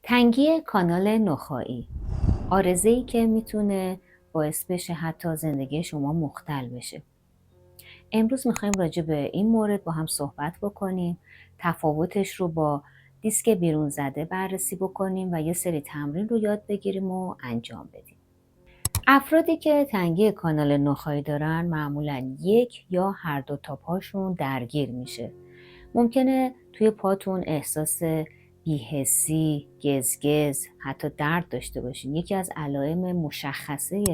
تنگی کانال نخاعی، عارضه‌ای که میتونه باعث بشه حتی زندگی شما مختل بشه. امروز میخوایم راجع به این مورد با هم صحبت بکنیم، تفاوتش رو با دیسک بیرون زده بررسی بکنیم و یه سری تمرین رو یاد بگیریم و انجام بدیم. افرادی که تنگی کانال نخاعی دارن معمولاً یک یا هر دو تا پاشون درگیر میشه. ممکنه توی پاتون احساس بی‌حسی، گزگز، حتی درد داشته باشین. یکی از علائم مشخصه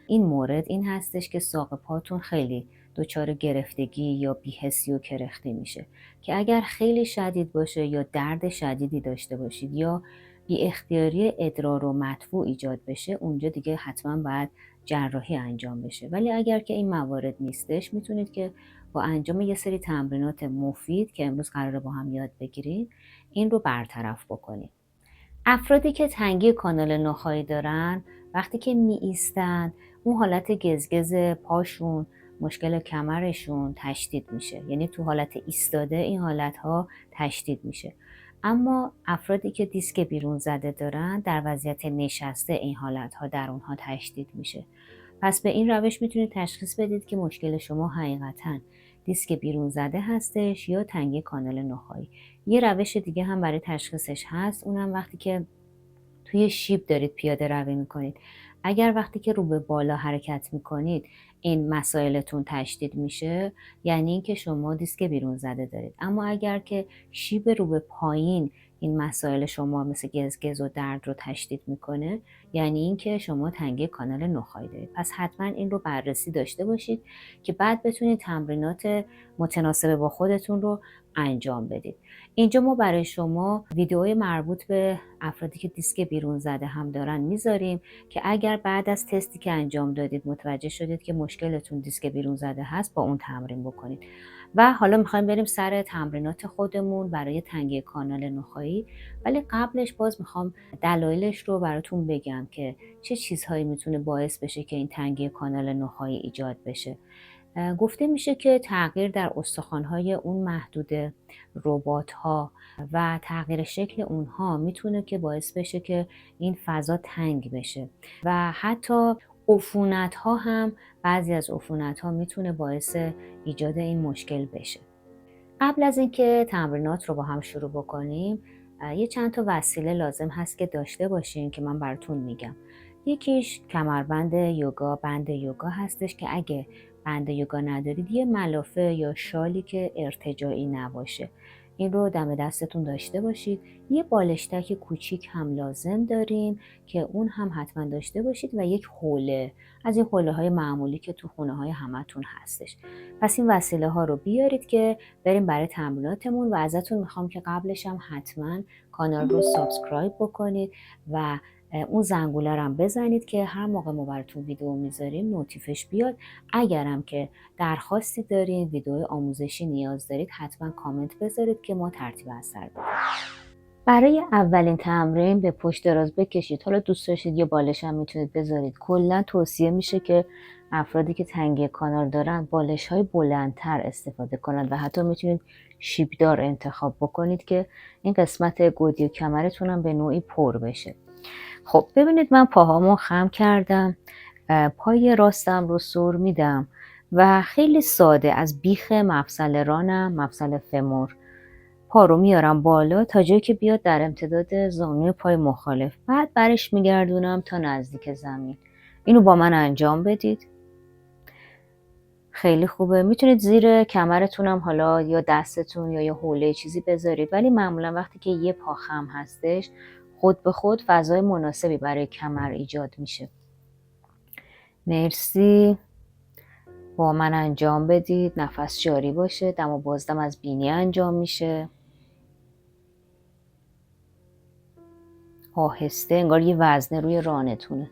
این مورد این هستش که ساق پاتون خیلی دچار گرفتگی یا بی‌حسی و کرختی میشه که اگر خیلی شدید باشه یا درد شدیدی داشته باشید یا بی اختیاری ادرار و مدفوع ایجاد بشه، اونجا دیگه حتما باید جراحی انجام بشه. ولی اگر که این موارد نیستش، میتونید که با انجام یه سری تمرینات مفید که امروز قراره با هم یاد بگیریم این رو برطرف بکنیم. افرادی که تنگی کانال نخاعی دارن وقتی که می ایستن، اون حالت گزگز پاشون، مشکل کمرشون تشدید میشه. یعنی تو حالت ایستاده این حالت ها تشدید میشه. اما افرادی که دیسک بیرون زده دارن در وضعیت نشسته این حالت ها در اونها تشدید میشه. پس به این روش میتونید تشخیص بدید که مشکل شما حقیقتاً دیسک بیرون زده هستش یا تنگی کانال نخاعی. یه روش دیگه هم برای تشخیصش هست، اونم وقتی که توی شیب دارید پیاده روی میکنید. اگر وقتی که رو به بالا حرکت میکنید این مسائلتون تشدید میشه، یعنی اینکه شما دیسک بیرون زده دارید. اما اگر که شیب رو به پایین این مسائل شما مثل گزگز و درد رو تشدید میکنه، یعنی اینکه شما تنگی کانال نخاعی دارید. پس حتما این رو بررسی داشته باشید که بعد بتونید تمرینات متناسب با خودتون رو انجام بدید. اینجا ما برای شما ویدئوی مربوط به افرادی که دیسک بیرون زده هم دارن میذاریم که اگر بعد از تستی که انجام دادید متوجه شدید که مشکلتون دیسک بیرون زده هست، با اون تمرین بکنید. و حالا میخوایم بریم سر تمرینات خودمون برای تنگی کانال نخاعی، ولی قبلش باز میخوام دلایلش رو براتون بگم که چه چیزهایی میتونه باعث بشه که این تنگی کانال نخاعی ایجاد بشه. گفته میشه که تغییر در استخوان‌های اون محدوده ربات‌ها و تغییر شکل اونها میتونه که باعث بشه که این فضا تنگ بشه و حتی عفونت‌ها هم، بعضی از عفونت‌ها میتونه باعث ایجاد این مشکل بشه. قبل از اینکه تمرینات رو با هم شروع بکنیم، یه چند تا وسیله لازم هست که داشته باشین که من براتون میگم. یکیش کمربند یوگا، بند یوگا هستش که اگه بند یوگا ندارید یه ملافه یا شالی که ارتجاعی نباشه این رو دم دستتون داشته باشید. یه بالشتک کوچیک هم لازم داریم که اون هم حتما داشته باشید و یک حوله از این حوله های معمولی که تو خونه های همتون هستش. پس این وسیله ها رو بیارید که بریم برای تمریناتمون و ازتون میخوام که قبلش هم حتما کانال رو سابسکرایب بکنید و اون زنگوله رو هم بزنید که هر موقع ما براتون ویدیو میذاریم نوتیفش بیاد. اگرم که درخواستی دارین، ویدیو آموزشی نیاز دارید، حتما کامنت بذارید که ما ترتیب اثر بدیم. برای اولین تمرین به پشت دراز بکشید. حالا دوست داشتید یه بالش هم میتونید بذارید. کلا توصیه میشه که افرادی که تنگی کانال دارن بالش های بلندتر استفاده کنند و حتی میتونید شیبدار انتخاب بکنید که این قسمت گودی و کمرتون هم به نوعی پر بشه. خب ببینید من پاهامو خم کردم، پای راستم رو سر میدم و خیلی ساده از بیخ مفصل رانم، مفصل فمور، پا رو میارم بالا تا جایی که بیاد در امتداد زانوی پای مخالف. بعد برش میگردونم تا نزدیک زمین. اینو با من انجام بدید. خیلی خوبه. میتونید زیر کمرتونم حالا یا دستتون یا یه حوله چیزی بذارید، ولی معمولا وقتی که یه پا خم هستش خود به خود فضای مناسبی برای کمر ایجاد میشه. مرسی. با من انجام بدید. نفس جاری باشه. دم و بازدم از بینی انجام میشه. آهسته، انگار یه وزنه روی رانتونه.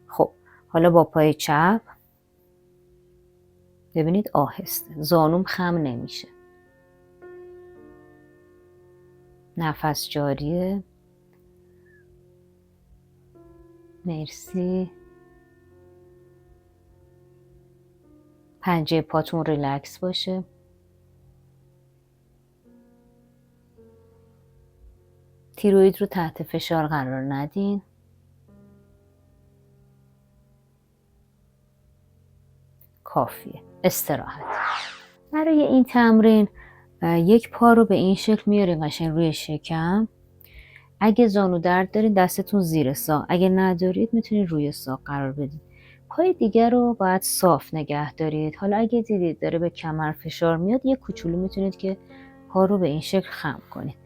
خب حالا با پای چپ ببینید آهسته، زانوم خم نمیشه. نفس جاریه. مرسی. پنجه پاتون ریلکس باشه. تیروید رو تحت فشار قرار ندین. کافیه. استراحت. برای این تمرین یک پا رو به این شکل میارین قشنگ روی شکم. اگه زانو درد دارین دستتون زیر ساق، اگه ندارید میتونید روی ساق قرار بدید. پای دیگر رو باید صاف نگه دارید. حالا اگه دیدید داره به کمر فشار میاد، یه کوچولو میتونید که پا رو به این شکل خم کنید.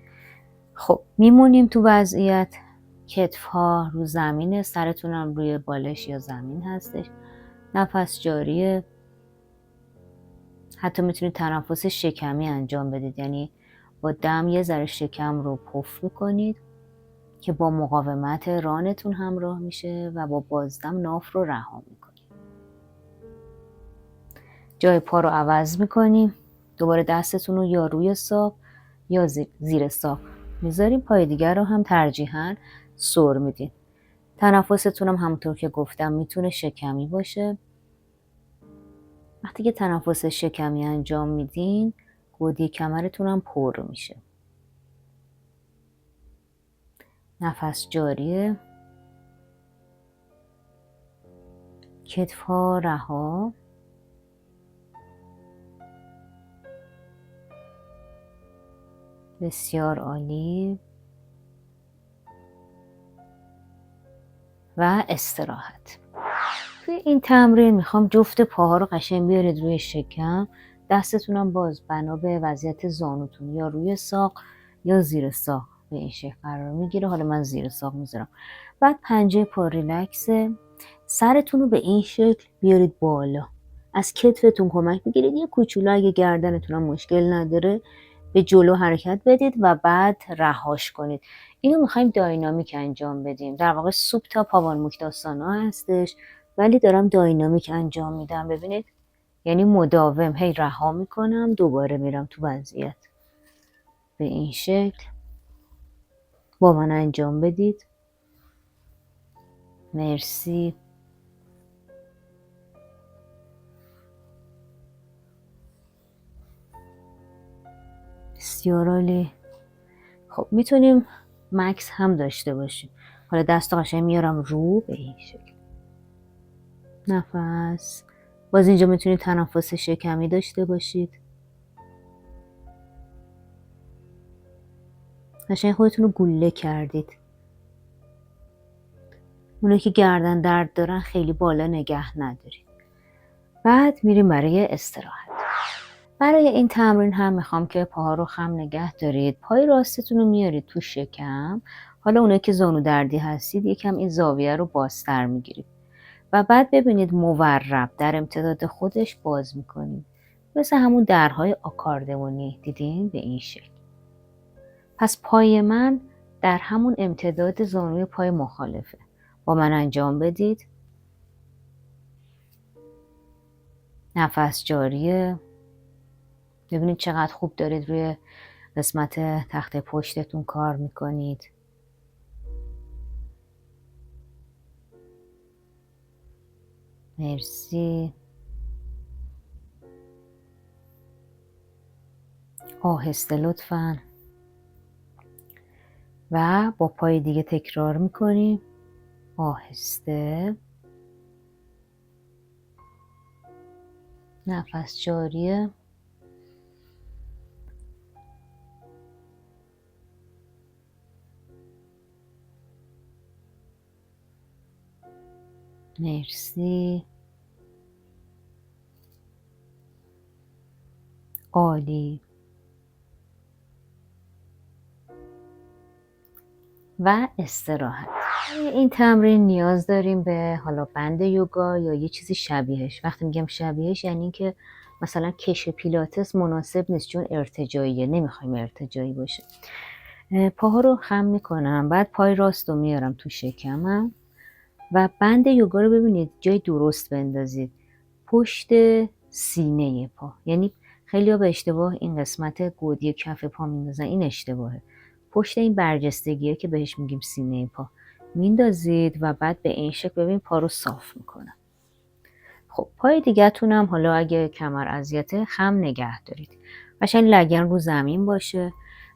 خب میمونیم تو وضعیت کتف ها رو زمینه، سرتون هم روی بالش یا زمین هستش. نفس جاریه. حتی میتونید تنفس شکمی انجام بدید، یعنی با دم یه ذره شکم رو پف کنید که با مقاومت رانتون همراه میشه و با بازدم ناف رو رها میکنید. جای پا رو عوض میکنیم. دوباره دستتون رو یا روی ساق یا زیر ساق میذاریم. پای دیگر رو هم ترجیحاً سر میدین. تنفستون هم همونطور که گفتم میتونه شکمی باشه. وقتی که تنفس شکمی انجام میدین، گودی کمرتون هم پر میشه. نفس جاریه. کتف ها رها. بسیار عالی. و استراحت. توی این تمرین میخوام جفت پاها رو قشنگ بیارید روی شکم. دستتونم باز بنا به وضعیت زانوتون یا روی ساق یا زیر ساق به این شکل قرار میگیره. حالا من زیر ساق میذارم. بعد پنجه پا ریلکسه. سرتون رو به این شکل بیارید بالا. از کتفتون کمک بگیرید. یه کوچولو اگه گردنتون هم مشکل نداره به جلو حرکت بدید و بعد رهاش کنید. اینو میخوایم داینامیک انجام بدیم. در واقع سوپتا پاوانموکتاسانا هستش، ولی دارم داینامیک انجام میدم. ببینید، یعنی مداوم هی رها میکنم، دوباره میرم تو وضعیت. به این شکل با من انجام بدید. مرسی. بسیار عالی. خب میتونیم مکس هم داشته باشیم. حالا دست قشنگ میارم رو به این شکل. نفس. باز اینجا میتونید تنفس شکمی داشته باشید. قشنگ خودتون رو گوله کردید. اونایی که گردن درد دارن خیلی بالا نگه ندارید. بعد میریم برای استراحت. برای این تمرین هم میخوام که پاها رو خم نگه دارید. پای راستتون رو میارید تو شکم. حالا اونایی که زانو دردی هستید یکم این زاویه رو بازتر میگیرید و بعد ببینید مورب در امتداد خودش باز میکنید، مثل همون درهای آکاردئونی. دیدین؟ به این شکل. پس پای من در همون امتداد زانوی پای مخالفه. با من انجام بدید. نفس جاریه. ببینید چقدر خوب دارید روی قسمت تخت پشتتون کار میکنید. مرسی. آهسته لطفاً. و با پای دیگه تکرار میکنیم. آهسته. نفس جاریه. مرسی. عالی. و استراحت. این تمرین نیاز داریم به حالا بند یوگا یا یه چیزی شبیهش. وقتی میگم شبیهش یعنی که مثلا کش پیلاتس مناسب نیست چون ارتجاییه، نمیخوایم ارتجایی باشه. پاها رو خم میکنم، بعد پای راست رو میارم تو شکمم و بند یوگا رو ببینید جای درست بندازید، پشت سینه پا. یعنی خیلی ها به اشتباه این قسمت گودی کف پا میندازن، این اشتباهه. پشت این برجستگیه که بهش میگیم سینه پا میندازید و بعد به این شکل ببین پا رو صاف میکنم. خب پای دیگه‌تون هم حالا اگه کمر اذیته خم نگه دارید. قشنگ لگن رو زمین باشه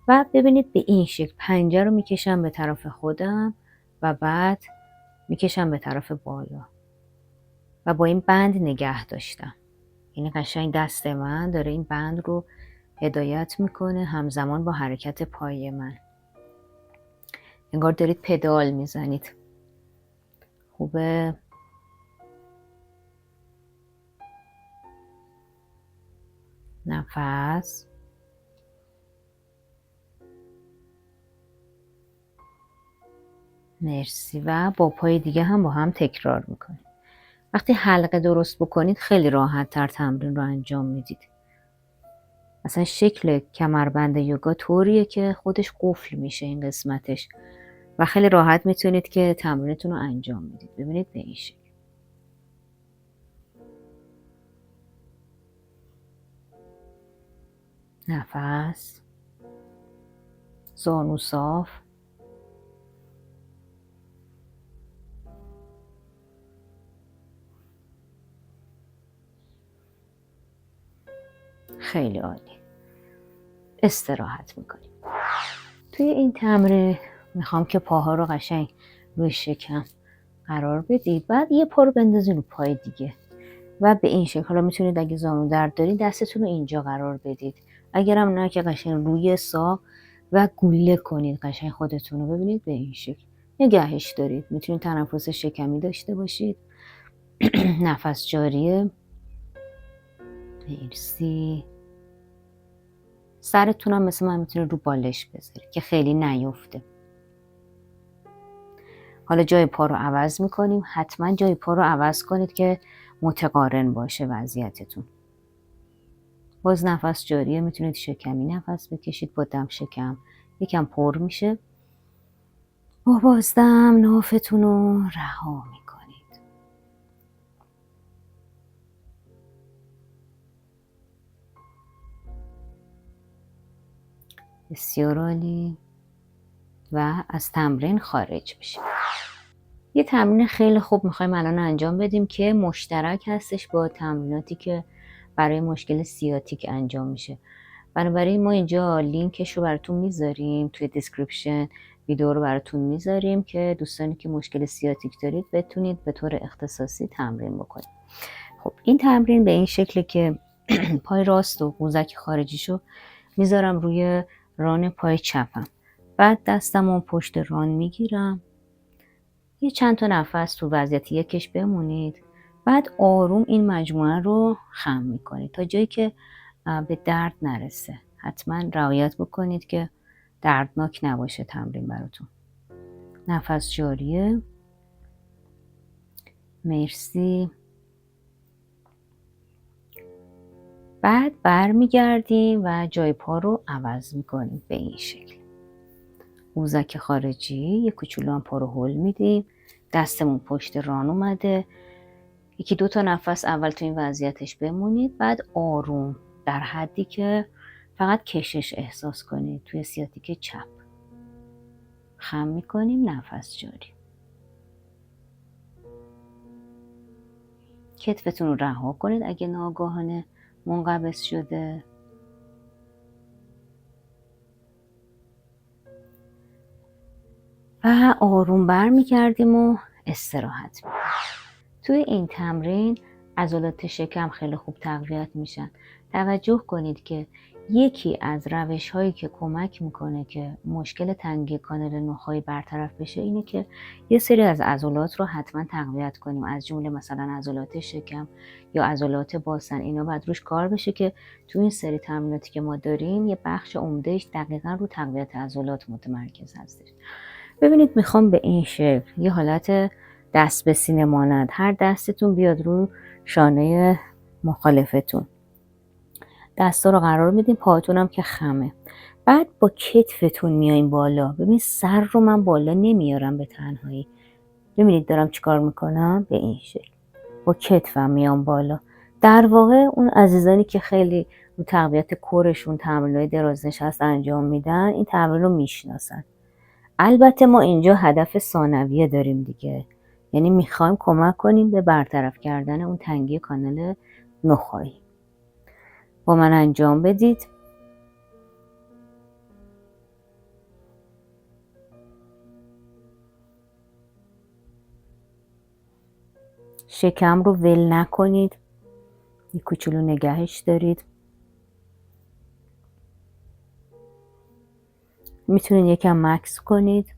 و ببینید به این شکل پنجه رو میکشم به طرف خودم و بعد میکشم به طرف بالا و با این بند نگه داشتم. یعنی قشنگ دست من داره این بند رو هدایت میکنه همزمان با حرکت پای من. انگار دارید پدال میزنید. خوبه؟ نفس. مرسی. و با پای دیگه هم با هم تکرار میکنید. وقتی حلقه درست بکنید خیلی راحت تر تمرین رو انجام میدید. اصلا شکل کمربند یوگا طوریه که خودش قفل میشه این قسمتش و خیلی راحت میتونید که تمرینتون رو انجام بدید. ببینید به این شکل. نفس. زانو صاف. خیلی عالی. استراحت میکنیم. توی این تمرین میخوام که پاها رو قشنگ روی شکم قرار بدید. بعد یه پا رو بندازین رو پای دیگه و به این شکل. حالا میتونید اگه زانو درد دارید دستتون رو اینجا قرار بدید. اگرم نه که قشنگ روی ساق و گوله کنید قشنگ خودتون رو. ببینید به این شکل نگهش دارید. میتونید تنفس شکمی داشته باشید. نفس جاریه. مرسی. سرتون هم مثل من میتونید رو بالش بذارید که خیلی نیفته. حالا جای پا رو عوض میکنیم. حتما جای پا رو عوض کنید که متقارن باشه وضعیتتون. باز نفس جاریه. میتونید شکمی نفس بکشید با دم شکم یکم پر میشه. با بازدم نافتون رو رها میکنید. بسیار عالی. و از تمرین خارج بشیم. یه تمرین خیلی خوب میخوایم الان انجام بدیم که مشترک هستش با تمریناتی که برای مشکل سیاتیک انجام میشه. بنابراین ما اینجا لینکش رو براتون میذاریم توی دیسکریپشن. ویدیو رو براتون میذاریم که دوستانی که مشکل سیاتیک دارید بتونید به طور اختصاصی تمرین بکنید. خب این تمرین به این شکله که پای راست و قوزک خارجیشو میذارم روی ران پای چپم. بعد دستمو پشت ران میگیرم. یه چند تا نفس تو وضعیت یکش بمونید. بعد آروم این مجموعه رو خم میکنید تا جایی که به درد نرسه. حتما رعایت بکنید که دردناک نباشه تمرین براتون. نفس جاریه. مرسی. بعد برمیگردیم و جای پا رو عوض میکنیم به این شکل. قوزک خارجی یه کوچولو هم پا رو هل میدیم. دستمون پشت ران اومده. یکی دو تا نفس اول تو این وضعیتش بمونید. بعد آروم در حدی که فقط کشش احساس کنید توی سیاتیک چپ خم میکنیم. نفس جاری. کتفتون رو رها کنید اگه ناگاهانه منقبض شده. و آروم برمیگردیم و استراحت میکنیم. توی این تمرین عضلات شکم خیلی خوب تقویت میشن. توجه کنید که یکی از روش هایی که کمک میکنه که مشکل تنگی کانال نخاعی برطرف بشه اینه که یه سری از عضلات رو حتما تقویت کنیم. از جمله مثلا عضلات شکم یا عضلات باسن. اینا باید روش کار بشه که تو این سری تمریناتی که ما داریم یه بخش عمدهش دقیقا رو تقویت عضلات متمرکز هستش. ببینید میخوام به این شکل یه حالت دست به سینه مانند. هر دستتون بیاد رو شانه مخالفتون. دستا رو قرار میدیم. پاهاتون هم که خمه. بعد با کتفتون میاییم بالا. ببینید سر رو من بالا نمیارم به تنهایی. ببینید دارم چیکار میکنم به این شکل. با کتفم میام بالا. در واقع اون عزیزانی که خیلی رو تقویت کورشون تمرینای درازنشست انجام میدن این تمرین رو میشناسن. البته ما اینجا هدف ثانویه داریم دیگه. یعنی میخوایم کمک کنیم به برطرف کردن اون تنگی کانال نخاعی. با من انجام بدید. شکم رو ول نکنید، یه کوچولو نگهش دارید. میتونید یکم مکث کنید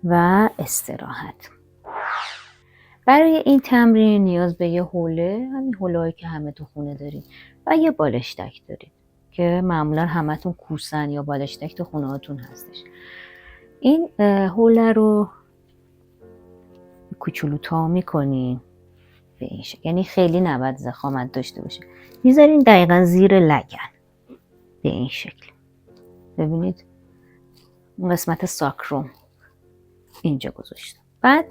و استراحت. برای این تمرین نیاز به یه حوله، همین حوله‌ای که همه تو خونه دارید، و یه بالشتک دارید که معمولا همتون کوسن یا بالشتک تو خونه هاتون هستش. این حوله رو کوچولو تا میکنین به این شکل، یعنی خیلی نباید ضخامت داشته باشه. میذارین دقیقا زیر لگن به این شکل. ببینید اون قسمت ساکروم اینجا گذاشتم. بعد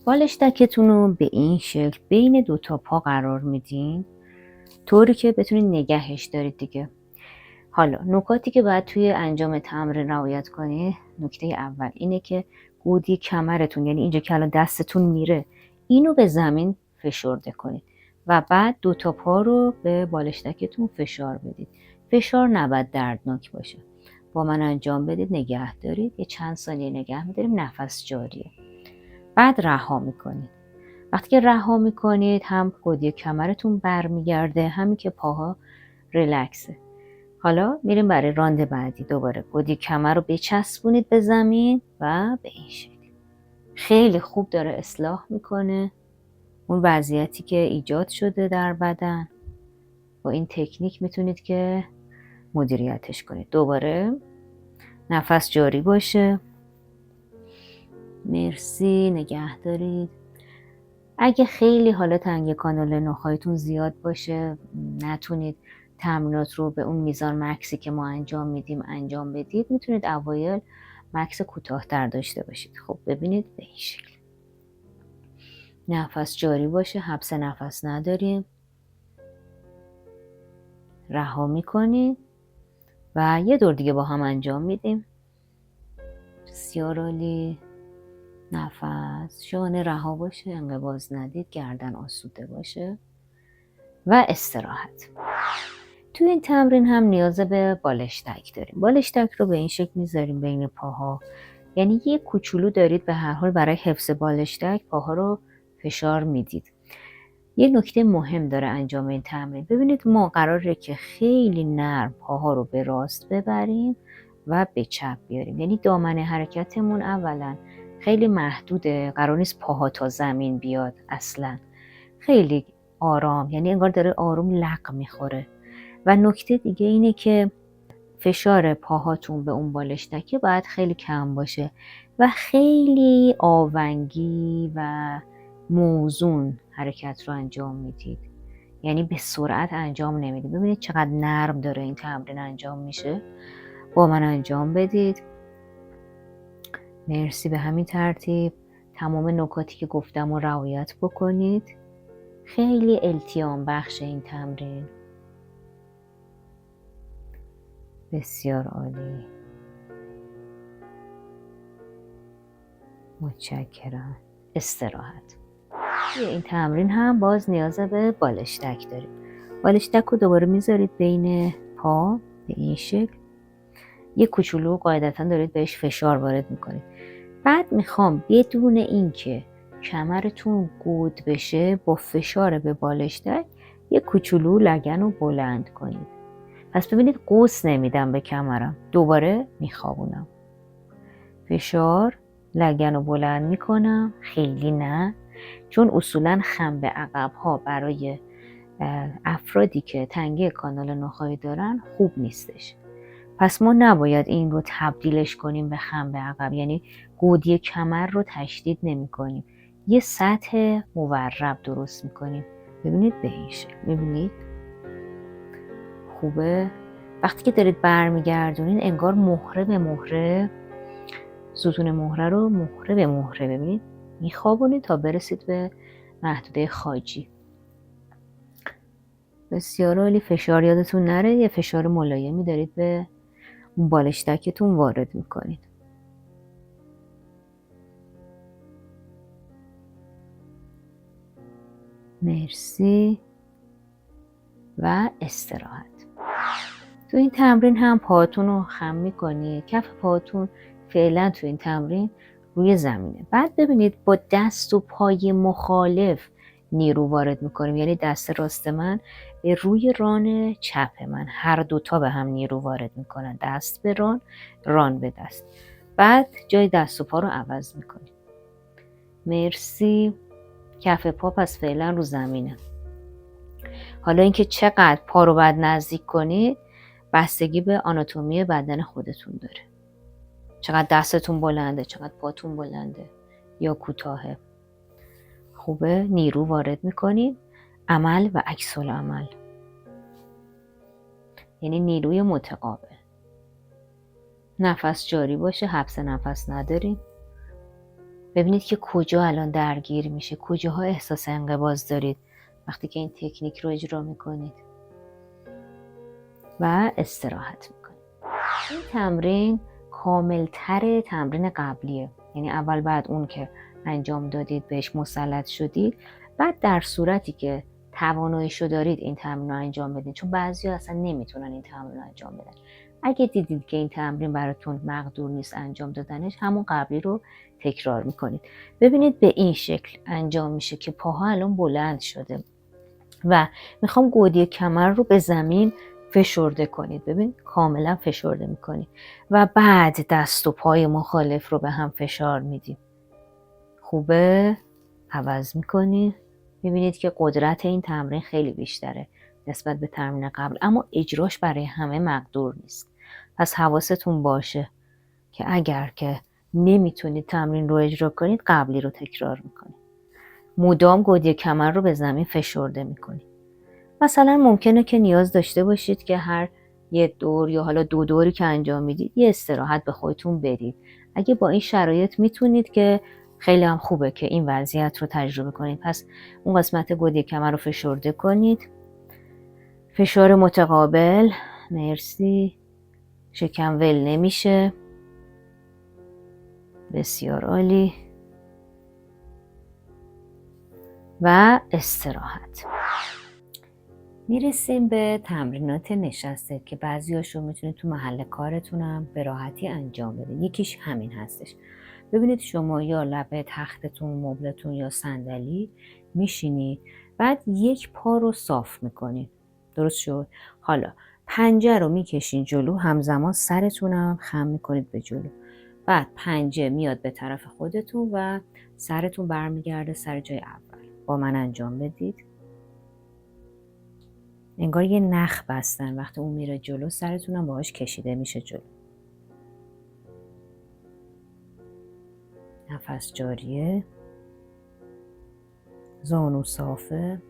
بالشتکتون رو به این شکل بین دوتا پا قرار میدین، طوری که بتونید نگهش دارید دیگه. حالا نکاتی که باید توی انجام تمرین رعایت کنید، نکته اول اینه که گودی کمرتون، یعنی اینجا که الان دستتون میره، اینو به زمین فشرده کنید و بعد دوتا پا رو به بالشتکتون فشار بدید. فشار نباید دردناک باشه. با من انجام بدید، نگه دارید، یه چند ثانیه نگه میداریم، نفس جاریه. بعد رها میکنید. وقتی که رها میکنید هم گودی کمرتون برمیگرده، همین که پاها ریلکسه. حالا میریم برای راند بعدی. دوباره گودی کمر رو بچسبونید به زمین و به این شکل. خیلی خوب داره اصلاح میکنه اون وضعیتی که ایجاد شده در بدن. با این تکنیک میتونید که مدیریتش کنید. دوباره نفس جاری باشه. مرسی، نگه دارید. اگه خیلی حالا تنگ کانال نخایتون زیاد باشه، نتونید تمرینات رو به اون میزان مکسی که ما انجام میدیم انجام بدید، میتونید اوایل مکس کوتاه‌تر داشته باشید. خب ببینید به این شکل. نفس جاری باشه، حبس نفس نداریم. رها میکنید و یه دور دیگه با هم انجام میدیم. بسیار عالی. نفس، شانه رها باشه، انقباض ندید، گردن آسوده باشه و استراحت. توی این تمرین هم نیاز به بالشتک داریم. بالشتک رو به این شکل میذاریم بین پاها، یعنی یه کوچولو دارید به هر حال برای حفظ بالشتک پاها رو فشار میدید. یه نکته مهم داره انجام این تمرین. ببینید ما قراره که خیلی نرم پاها رو به راست ببریم و به چپ بیاریم، یعنی دامن حرکتمون اولا خیلی محدوده، قرار نیست پاها تا زمین بیاد اصلا، خیلی آرام، یعنی انگار داره آروم لق میخوره. و نکته دیگه اینه که فشار پاهاتون به اون بالشتکه باید خیلی کم باشه و خیلی آونگی و موزون حرکت رو انجام میدید، یعنی به سرعت انجام نمیدید. ببینید چقدر نرم داره این تمرین انجام میشه. با من انجام بدید. مرسی. به همین ترتیب تمام نکاتی که گفتم رو رعایت بکنید. خیلی التیام بخش این تمرین. بسیار عالی. متشکرم. استراحت. این تمرین هم باز نیاز به بالشتک داریم. بالشتک رو دوباره میذارید بین پا به این شکل. یه کوچولو قاعدتا دارید بهش فشار وارد میکنید. بعد میخوام بدون اینکه کمرتون گود بشه با فشار به بالشتک یه کوچولو لگن رو بلند کنید. پس ببینید قوس نمیدم به کمرم، دوباره میخوابونم. فشار، لگن رو بلند میکنم، خیلی نه، چون اصولا خم به عقب ها برای افرادی که تنگی کانال نخاعی دارن خوب نیستش. پس ما نباید این رو تبدیلش کنیم به خم به عقب، یعنی گودی کمر رو تشدید نمی کنیم، یه سطح مورب درست میکنیم. ببینید به این شکل. ببینید خوبه. وقتی که دارید برمیگردونین انگار مهره به مهره، ستون مهره رو مهره به مهره ببینید میخوابونید تا برسید به محدوده خاجی. بسیار عالی. فشار یادتون نره، یه فشار ملایمی دارید به اون بالشتکتون وارد میکنید. مرسی و استراحت. تو این تمرین هم پاهاتون رو خم میکنید. کف پاهاتون فعلا تو این تمرین روی زمینه. بعد ببینید با دست و پای مخالف نیرو وارد میکنیم، یعنی دست راست من به روی ران چپ من، هر دوتا به هم نیرو وارد میکنن، دست به ران، ران به دست. بعد جای دست و پا رو عوض میکنیم. مرسی. کف پا پس فعلا رو زمینه. حالا اینکه چقدر پا رو باید نزدیک کنید بستگی به آناتومی بدن خودتون داره. چقدر دستتون بلنده، چقدر پاتون بلنده یا کوتاهه. خوبه. نیرو وارد میکنیم. عمل و عکس العمل، یعنی نیروی متقابل. نفس جاری باشه، حبس نفس نداریم. ببینید که کجا الان درگیر میشه، کجاها احساس انقباض دارید وقتی که این تکنیک رو اجرا میکنید. و استراحت میکنید. این تمرین کاملتر تمرین قبلیه، یعنی اول بعد اون که انجام دادید بهش مسلط شدید، بعد در صورتی که تواناییشو دارید این تمرین رو انجام بدید، چون بعضیا اصلا نمیتونن این تمرین رو انجام بدن. اگه دیدید که این تمرین براتون مقدور نیست انجام دادنش، همون قبلی رو تکرار میکنید. ببینید به این شکل انجام میشه که پاها الان بلند شده و میخوام گودی کمر رو به زمین فشرده کنید. ببین کاملا فشرده میکنید و بعد دست و پای مخالف رو به هم فشار میدیم. خوبه. عوض میکنید. میبینید که قدرت این تمرین خیلی بیشتره نسبت به تمرین قبل، اما اجراش برای همه مقدور نیست. پس حواستون باشه که اگر که نمیتونید تمرین رو اجرا کنید قبلی رو تکرار میکنید. مدام گودی کمر رو به زمین فشرده میکنید. مثلا ممکنه که نیاز داشته باشید که هر یه دور یا حالا 2 دوری که انجام میدید یه استراحت به خودتون بدید. اگه با این شرایط میتونید که خیلی هم خوبه که این وضعیت رو تجربه کنید. پس اون قسمت گودی کمر رو فشرده کنید. فشار متقابل. مرسی. شکم ول نمیشه. بسیار عالی. و استراحت. میرسیم به تمرینات نشسته که بعضیاشو میتونید تو محل کارتونم به راحتی انجام بدید. یکیش همین هستش. ببینید شما یا لبه تختتون، مبلتون یا صندلی میشینید، بعد یک پا رو صاف میکنید. درست شد؟ حالا پنجه رو میکشین جلو، همزمان سرتونم خم میکنید به جلو. بعد پنجه میاد به طرف خودتون و سرتون برمیگرده سر جای اول. با من انجام بدید. انگار یه نخ بستن، وقتی اون میره جلو سرتونم باهاش کشیده میشه جلو. نفس جاریه. زانو صافه.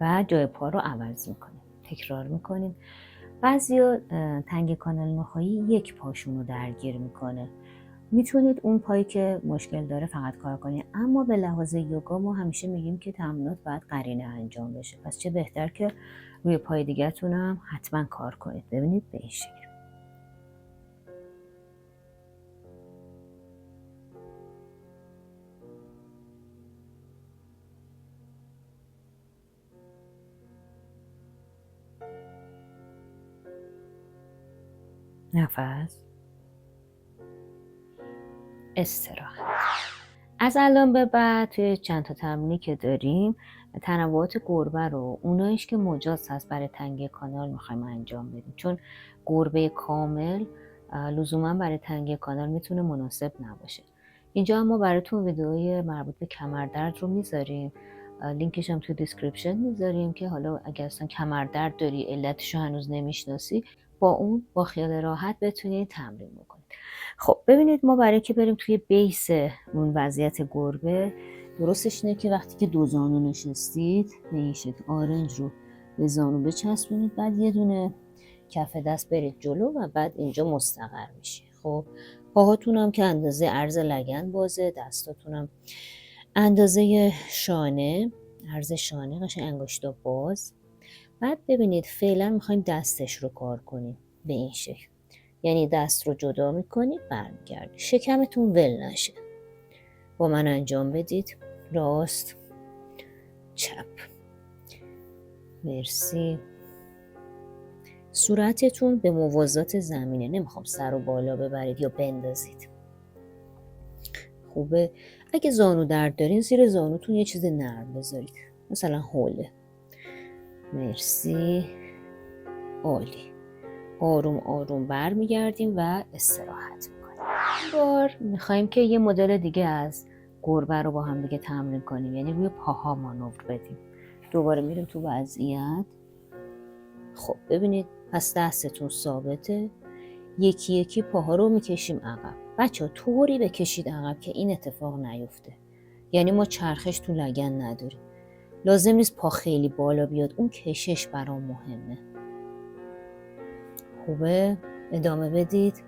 و جای پا رو عوض میکنیم. تکرار میکنیم. بعضیا تنگ کانال نخایی یک پاشون رو درگیر میکنه. میتونید اون پایی که مشکل داره فقط کار کنید، اما به لحاظ یوگا ما همیشه میگیم که تمرینات باید قرینه انجام بشه. پس چه بهتر که روی پای دیگه‌تون هم حتما کار کنید. ببینید به این شکل. نفس. استراحت. از الان به بعد توی چند تا تمرینی که داریم تنوعات گربه رو، اونایش که مجاز هست برای تنگی کانال میخوایم انجام بدیم، چون گربه کامل لزوما برای تنگی کانال میتونه مناسب نباشه. اینجا ما براتون ویدئوی مربوط به کمردرد رو میذاریم، لینکش هم توی دیسکریپشن میذاریم که حالا اگر اصلا کمردرد داری، علتش رو هنوز نمیشناسی، با اون با خیال راحت بتونید تمرین بکنید. خب ببینید ما برای که بریم توی بیس اون وضعیت گربه، درستش اینه که وقتی که دو زانو نشستید به این شکل آرنج رو به زانو بچسبونید، بعد یه دونه کف دست برید جلو و بعد اینجا مستقر میشه. خب پاهاتون هم که اندازه عرض لگن بازه، دستاتون هم اندازه شانه، عرض شانه، قشنگ انگشتا باز. بعد ببینید فعلا میخوایم دستش رو کار کنیم به این شکل، یعنی دست رو جدا میکنید برمیگردید، شکمتون ول نشه. با من انجام بدید. راست، چپ. مرسی. صورتتون به موازات زمینه، نمیخوام سر و بالا ببرید یا بندازید. خوبه. اگه زانو درد دارین زیر زانوتون یه چیز نرم بذارید، مثلا حوله. مرسی. عالی. آروم آروم برمیگردیم و استراحت میکنیم. این بار میخوایم که یه مدل دیگه از گربه رو با هم دیگه تمرین کنیم، یعنی روی پاها مانور بدیم. دوباره میریم تو وضعیت. خب ببینید، پس دستتون ثابته، یکی یکی پاها رو میکشیم عقب. بچه ها طوری بکشید عقب که این اتفاق نیفته، یعنی ما چرخش تو لگن نداریم. لازم نیست پا خیلی بالا بیاد، اون کشش برام مهمه. خوبه؟ ادامه بدید.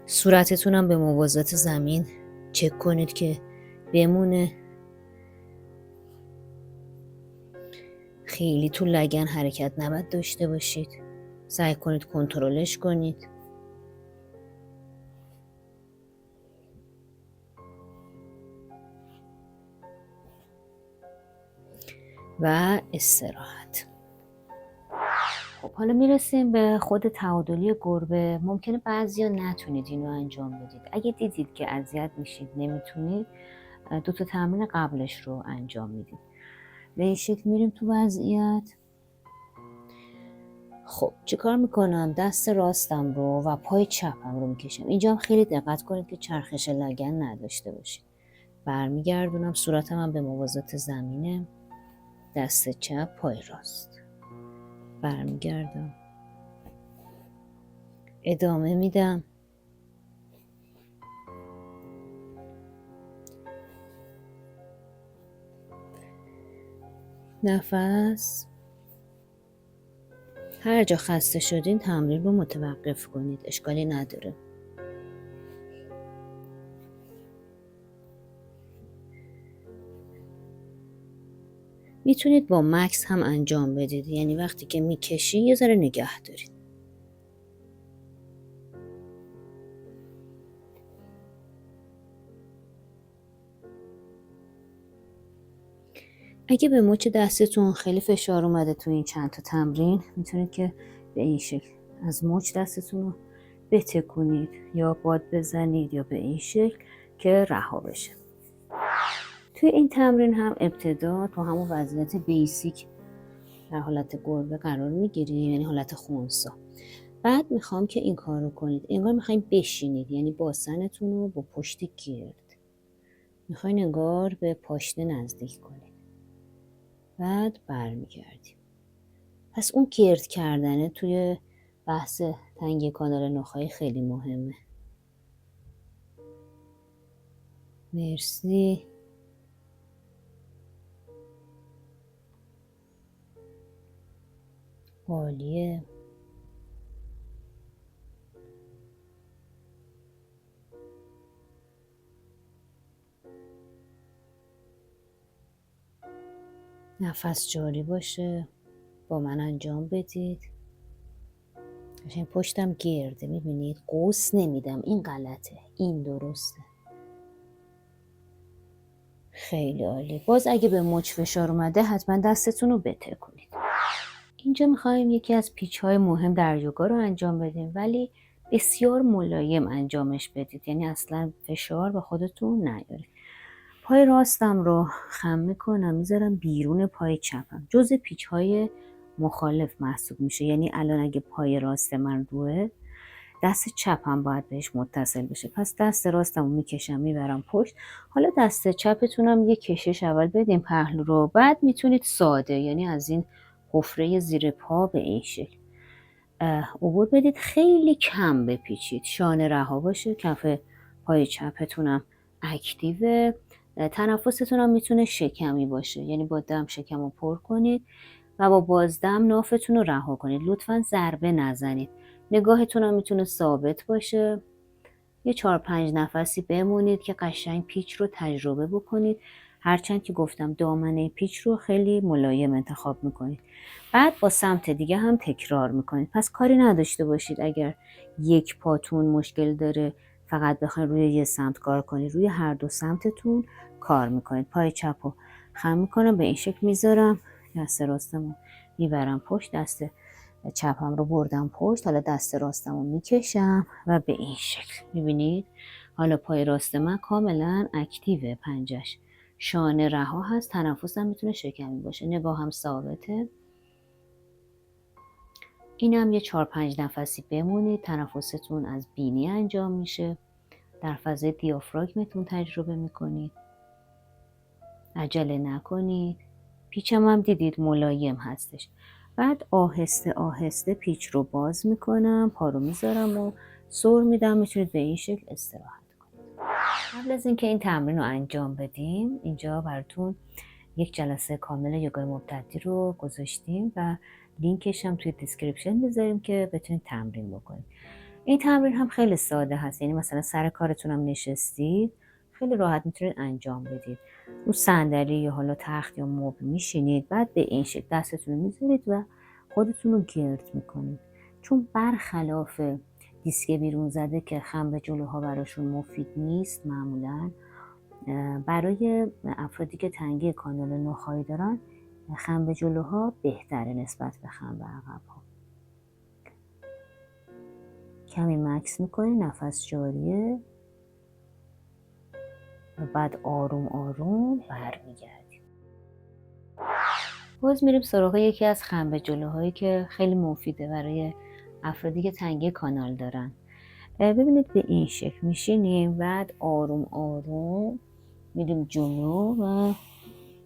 صورتتون هم به موازات زمین چک کنید که بمونه. خیلی تو لگن حرکت نباید داشته باشید. سعی کنید کنترلش کنید. و استراحت. خب حالا میرسیم به خود تعادلی گربه. ممکنه بعضیا نتونید اینو انجام بدید. اگه دیدید که اذیت میشید نمیتونید، 2 تا تمرین قبلش رو انجام میدید. به این شکل میریم تو وضعیت. خب چیکار میکنم؟ دست راستم رو و پای چپم رو میکشم. اینجا هم خیلی دقت کنید که چرخش لگن نداشته باشید. برمیگردونم، صورتم هم به موازات زمینه. دست چپ، پای راست. برمیگردم، ادامه میدم. نفس. هر جا خسته شدین تمرین رو متوقف کنید، اشکالی نداره. میتونید با مکس هم انجام بدید، یعنی وقتی که میکشی یه ذره نگه دارید. اگه به مچ دستتون خیلی فشار اومده تو این چند تا تمرین، میتونید که به این شکل از مچ دستتون رو بتکونید یا باد بزنید یا به این شکل که رها بشه. توی این تمرین هم ابتدا تو همون وضعیت بیسیک در حالت گربه قرار میگیریم، یعنی حالت خنثی. بعد میخوام که این کار رو کنید، انگار میخوایم بشینید، یعنی باسنتون رو با پشت گرد میخواین انگار به پاشنه نزدیک کنید. بعد برمیگردیم. پس اون گرد کردنه توی بحث تنگی کانال نخاعی خیلی مهمه. مرسی. عالیه. نفس جاری باشه. با من انجام بدید. قشنگ پشتم گرده، میبینید؟ قوس نمیدم، این غلطه، این درسته. خیلی عالی. باز اگه به مچ فشار اومده حتما دستتون رو بتکونید. اینجا میخوایم یکی از پیچ‌های مهم در یوگا رو انجام بدیم، ولی بسیار ملایم انجامش بدید، یعنی اصلا فشار به خودتون نیارید. پای راستم رو خم میکنم، میذارم بیرون پای چپم. جزء پیچ‌های مخالف محسوب میشه، یعنی الان اگه پای راست من روه، دست چپم باید بهش متصل بشه. پس دست راستم رو میکشم میبرم پشت. حالا دست چپتونم یه کشش اول بدیم پهلو رو، بعد میتونید ساده، یعنی از این حفره زیر پا به این شکل عبور بدید. خیلی کم بپیچید، شانه رها باشه، کف پای چپتونم اکتیوه. تنفستون هم میتونه شکمی باشه، یعنی با دم شکم رو پر کنید و با بازدم نافتون رو رها کنید. لطفاً ضربه نزنید. نگاهتون هم میتونه ثابت باشه. یه 4-5 نفسی بمونید که قشنگ پیچ رو تجربه بکنید. هرچند که گفتم دامنه پیچ رو خیلی ملایم انتخاب میکنید. بعد با سمت دیگه هم تکرار میکنید. پس کاری نداشته باشید اگر یک پاتون مشکل داره فقط بخواید روی یه سمت کار کنید، روی هر دو سمتتون کار میکنید. پای چپ رو خم میکنم، به این شکل میذارم، دست راستم رو میبرم پشت، دست چپم رو بردم پشت، حالا دست راستم رو میکشم و به این شکل میبینید. حالا پای راست من کاملا اکتیوه، پنجش شانه رها هست، تنفسم میتونه شکمی باشه، نگاهم ثابته. اینم یه 4-5 نفسی بمونید، تنفستون از بینی انجام میشه، در فضای دیافراگمتون تجربه میکنید، عجله نکنید. پیچم هم دیدید ملایم هستش. بعد آهسته آهسته پیچ رو باز میکنم، پا رو میذارم و سر میدم، میتونید به این شکل استراحت کنید. قبل از اینکه این تمرین رو انجام بدیم، اینجا براتون یک جلسه کامل یوگای مبتدی رو گذاشتیم و لینکش هم توی دیسکریپشن میذاریم که بتونید تمرین بکنید. این تمرین هم خیلی ساده هست، یعنی مثلا سر کارتون هم نشستید، خیلی راحت میتونید انجام بدید. رو صندلی یا حالا تخت یا مبل میشینید، بعد به این شکل دستتون رو میذارید و خودتون رو گرد میکنید. چون برخلاف دیسک بیرون زده که خم به جلوها براشون مفید نیست، معمولا برای افرادی که تنگی کانال نخاعی دارن، خم به جلوها بهتره نسبت به خم به عقب‌ها. کمی مکس میکنید، نفس جاریه و بعد آروم آروم برمیگردیم. باز میریم سراغ یکی از خم به جلوهایی که خیلی مفیده برای افرادی که تنگی کانال دارن. ببینید به این شکل میشینیم، بعد آروم آروم میریم جلو و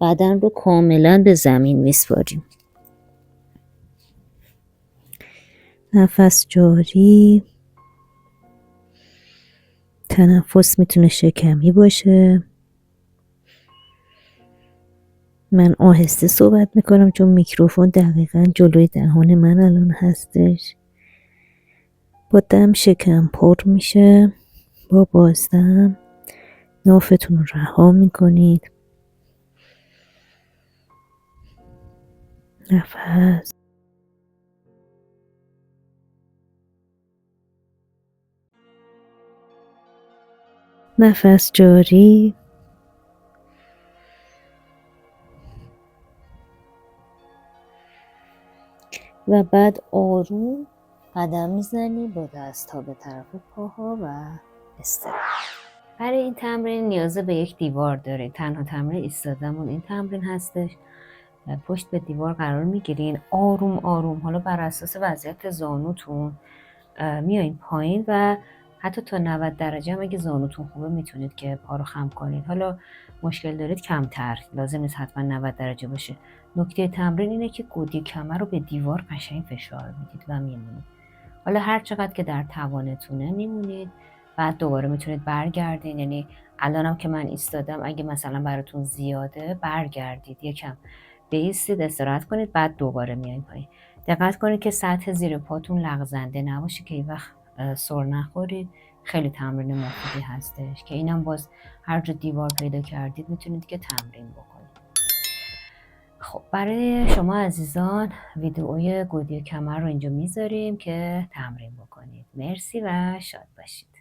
بدن رو کاملا به زمین میسپاریم. نفس جاری، تنفس میتونه شکمی باشه. من آهسته صحبت میکنم چون میکروفون دقیقا جلوی دهان من الان هستش. با دم شکم پر میشه، با بازدم نافتون رو رها میکنید. نفس جاری، و بعد آروم قدم میزنی با دست ها به طرف پاها و استراحت. برای این تمرین نیاز به یک دیوار دارید. تنها تمرین ایستادمون این تمرین هستش. پشت به دیوار قرار میگیرین، آروم آروم، حالا بر اساس وضعیت زانوتون میایین پایین و حتی تا 90 درجه هم اگه زانوتون خوبه میتونید که پا رو خم کنید. حالا مشکل دارید کمتر، لازم نیست حتما 90 درجه باشه. نکته تمرین اینه که گودی کمر رو به دیوار قشنگ فشار میدید و میمونید. حالا هر چقدر که در توانتونه میمونید، بعد دوباره میتونید برگردین. یعنی الانم که من ایستادم، اگه مثلا براتون زیاده برگردید، یکم بایستید، استراحت کنید، بعد دوباره میایین پایین. دقت کنید که سطح زیر پاتون لغزنده نباشه که این وقت سر نخورید. خیلی تمرین مفیدی هستش که اینم باز هر جا دیوار پیدا کردید میتونید که تمرین بکنید. خب برای شما عزیزان ویدئوی گودی کمر رو اینجا میذاریم که تمرین بکنید. مرسی و شاد باشید.